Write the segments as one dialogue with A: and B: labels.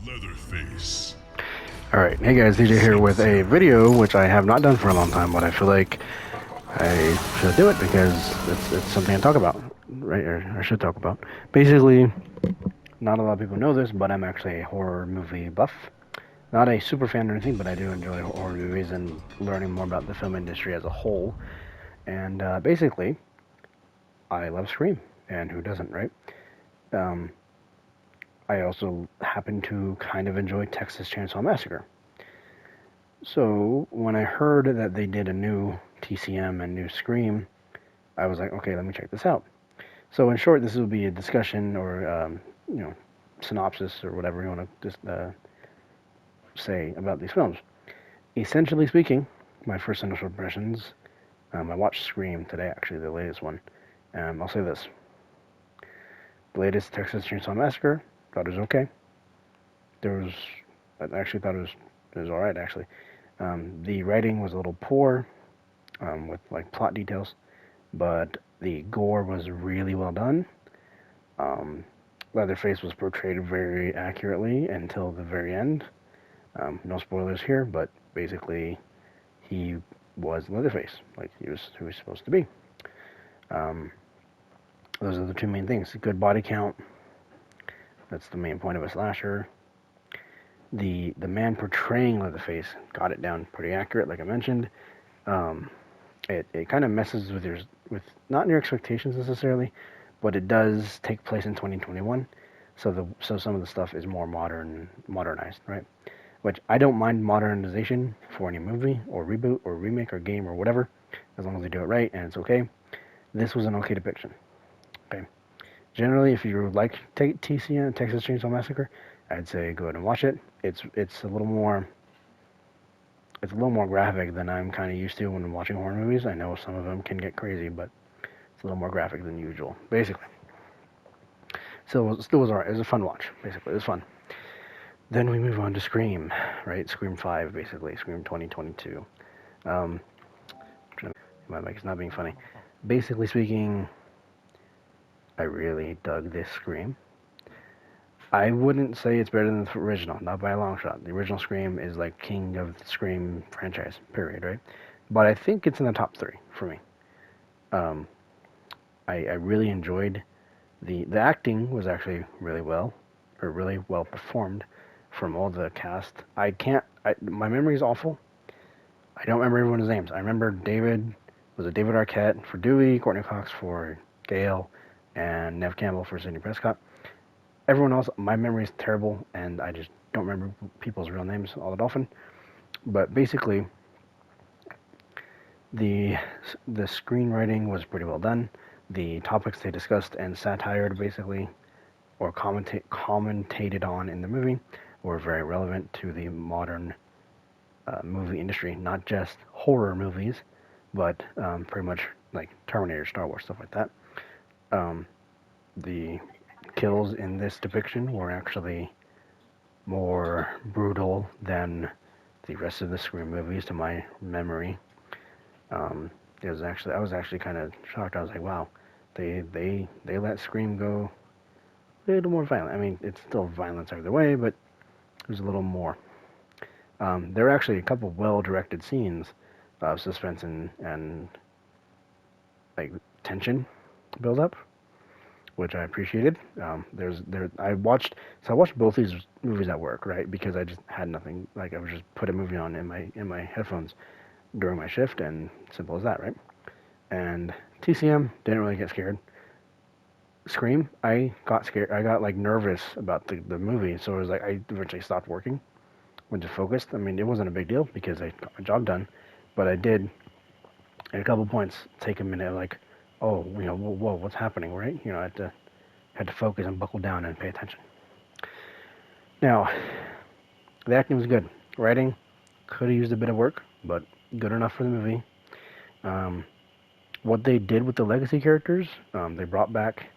A: Leatherface.
B: Alright, hey guys, DJ here with a video which I have not done for a long time, but I feel like I should do it because it's something I talk about, right? Or I should talk about. Basically, not a lot of people know this, but I'm actually a horror movie buff. Not a super fan or anything, but I do enjoy horror movies and learning more about the film industry as a whole. And basically, I love Scream, and who doesn't, right? Um, I also happen to kind of enjoy Texas Chainsaw Massacre. So when I heard that they did a new TCM and new Scream, I was like, okay, let me check this out. So in short, this will be a discussion or synopsis or whatever you want to just say about these films. Essentially speaking, my first initial impressions. I watched Scream today, actually the latest one. I'll say this: the latest Texas Chainsaw Massacre, thought it was okay. I actually thought it was all right actually. The writing was a little poor with like plot details, but the gore was really well done. Leatherface was portrayed very accurately until the very end. No spoilers here, but basically he was Leatherface, like he was who he was supposed to be. Um, those are the two main things. Good body count. That's the main point of a slasher. The man portraying Leatherface got it down pretty accurate, like I mentioned. It kind of messes with not your expectations necessarily, but it does take place in 2021, so some of the stuff is more modernized, right? Which I don't mind modernization for any movie or reboot or remake or game or whatever, as long as they do it right and it's okay. This was an okay depiction. Okay. Generally, if you like TCM, Texas Chainsaw Massacre, I'd say go ahead and watch it. It's a little more graphic than I'm kind of used to when watching horror movies. I know some of them can get crazy, but it's a little more graphic than usual, basically. So it still was alright. It was a fun watch, basically. It was fun. Then we move on to Scream, right? Scream 5, basically. Scream2022. My mic is not being funny. Basically speaking, I really dug this Scream. I wouldn't say it's better than the original, not by a long shot. The original Scream is like king of the Scream franchise, period, right? But I think it's in the top 3 for me. I really enjoyed the acting was actually really well performed from all the cast. My memory is awful. I don't remember everyone's names. I remember David Arquette for Dewey, Courtney Cox for Gale, and Nev Campbell for Sidney Prescott. Everyone else, my memory is terrible, and I just don't remember people's real names all that often. But basically, the screenwriting was pretty well done. The topics they discussed and satired, basically, or commentated on in the movie, were very relevant to the modern movie industry. Not just horror movies, but pretty much like Terminator, Star Wars, stuff like that. The kills in this depiction were actually more brutal than the rest of the Scream movies, to my memory. I was actually kind of shocked. I was like, wow, they let Scream go a little more violent. I mean, it's still violence either way, but there's a little more. There are actually a couple well-directed scenes of suspense and like tension build up, which I appreciated. I watched both these movies at work, right? Because I just had nothing. Like I was just put a movie on in my headphones during my shift, and simple as that, right? And TCM didn't really get scared. Scream, I got scared. I got like nervous about the movie, so it was like I eventually stopped working, went just focused. I mean, it wasn't a big deal because I got my job done, but I did at a couple points take a minute, like, oh, whoa, what's happening, right? I had to focus and buckle down and pay attention. Now, the acting was good. Writing could have used a bit of work, but good enough for the movie. What they did with the legacy characters, they brought back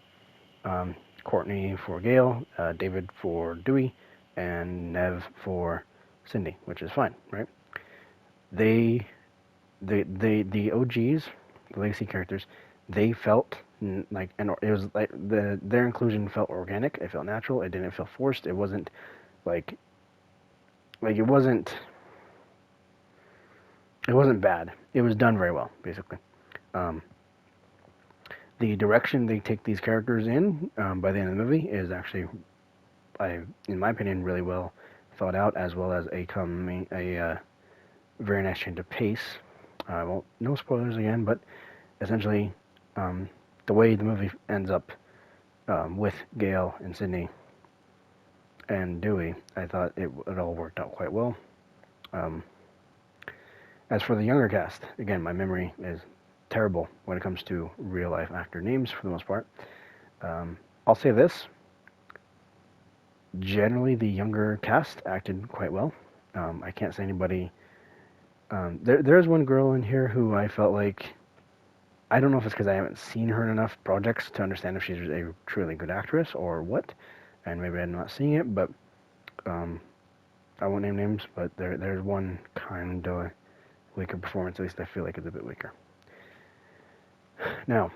B: Courtney for Gale, David for Dewey, and Nev for Cindy, which is fine, right? The OGs, the legacy characters, they felt like, and it was like their inclusion felt organic. It felt natural. It didn't feel forced. It wasn't Like it wasn't bad. It was done very well, basically. Um, the direction they take these characters in by the end of the movie is actually, in my opinion, really well thought out, as well as a very nice change of pace. I won't, no spoilers again, but essentially, the way the movie ends up with Gale and Sydney and Dewey, I thought it all worked out quite well. As for the younger cast, again, my memory is terrible when it comes to real life actor names for the most part. I'll say this. Generally, the younger cast acted quite well. I can't say anybody. There's one girl in here who I felt like, I don't know if it's because I haven't seen her in enough projects to understand if she's a truly good actress or what, and maybe I'm not seeing it, but I won't name names, but there's one kind of weaker performance, at least I feel like it's a bit weaker. Now,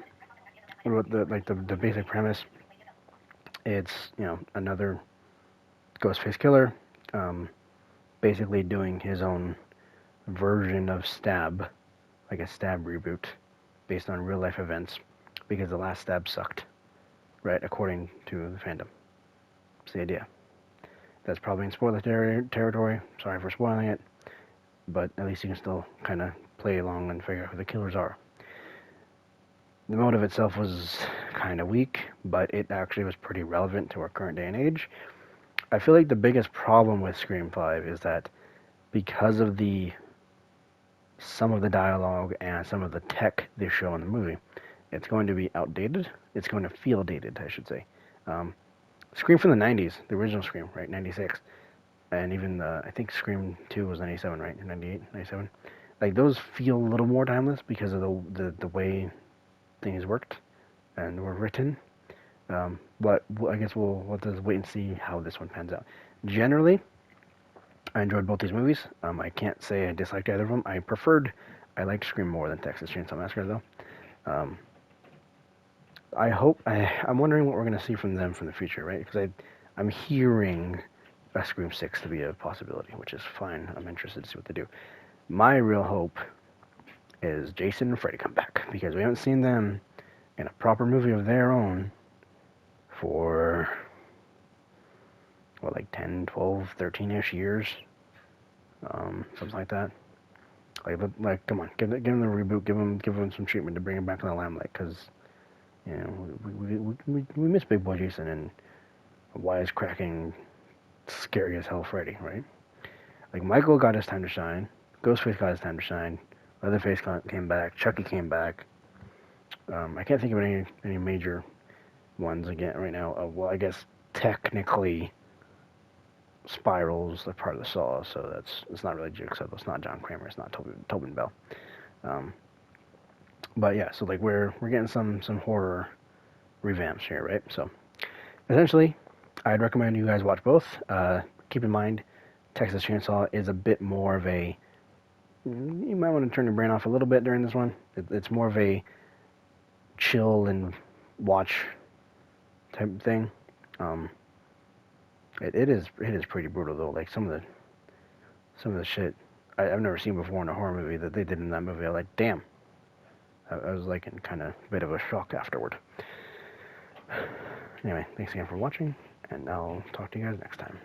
B: what the basic premise, it's, another Ghostface killer, basically doing his own version of Stab, like a Stab reboot, based on real life events, because the last Stab sucked, right, according to the fandom. That's the idea. That's probably in spoiler territory, sorry for spoiling it, but at least you can still kind of play along and figure out who the killers are. The motive itself was kind of weak, but it actually was pretty relevant to our current day and age. I feel like the biggest problem with Scream 5 is that because of some of the dialogue and some of the tech they show in the movie, it's going to be outdated. It's going to feel dated, I should say. Scream from the 90s, the original Scream, right, 96, and even I think Scream 2 was 97, right, 98, 97. Like, those feel a little more timeless because of the way things worked and were written. But I guess we'll just wait and see how this one pans out. Generally, I enjoyed both these movies. I can't say I disliked either of them. I liked Scream more than Texas Chainsaw Massacre, though. I'm wondering what we're going to see from them from the future, right? Because I'm hearing a Scream 6 to be a possibility, which is fine. I'm interested to see what they do. My real hope is Jason and Freddy come back, because we haven't seen them in a proper movie of their own for, like 10, 12, 13-ish years, something like that. Like, come on, give them the reboot, give them some treatment to bring him back in the limelight, because, we miss Big Boy Jason and wisecracking, scary as hell Freddy, right? Like, Michael got his time to shine, Ghostface got his time to shine, Leatherface came back, Chucky came back. I can't think of any major ones again right now. Well, I guess technically Spiral's a part of the Saw, so it's not really Jigsaw. It's not John Kramer. It's not Tobin Bell. But yeah, so like we're getting some horror revamps here, right? So essentially, I'd recommend you guys watch both. Keep in mind, Texas Chainsaw is a bit more of a, you might want to turn your brain off a little bit during this one. It's more of a chill and watch type thing. It is pretty brutal though. Like some of the shit I've never seen before in a horror movie that they did in that movie. I'm like, damn. I was like in kind of a bit of a shock afterward. Anyway, thanks again for watching, and I'll talk to you guys next time.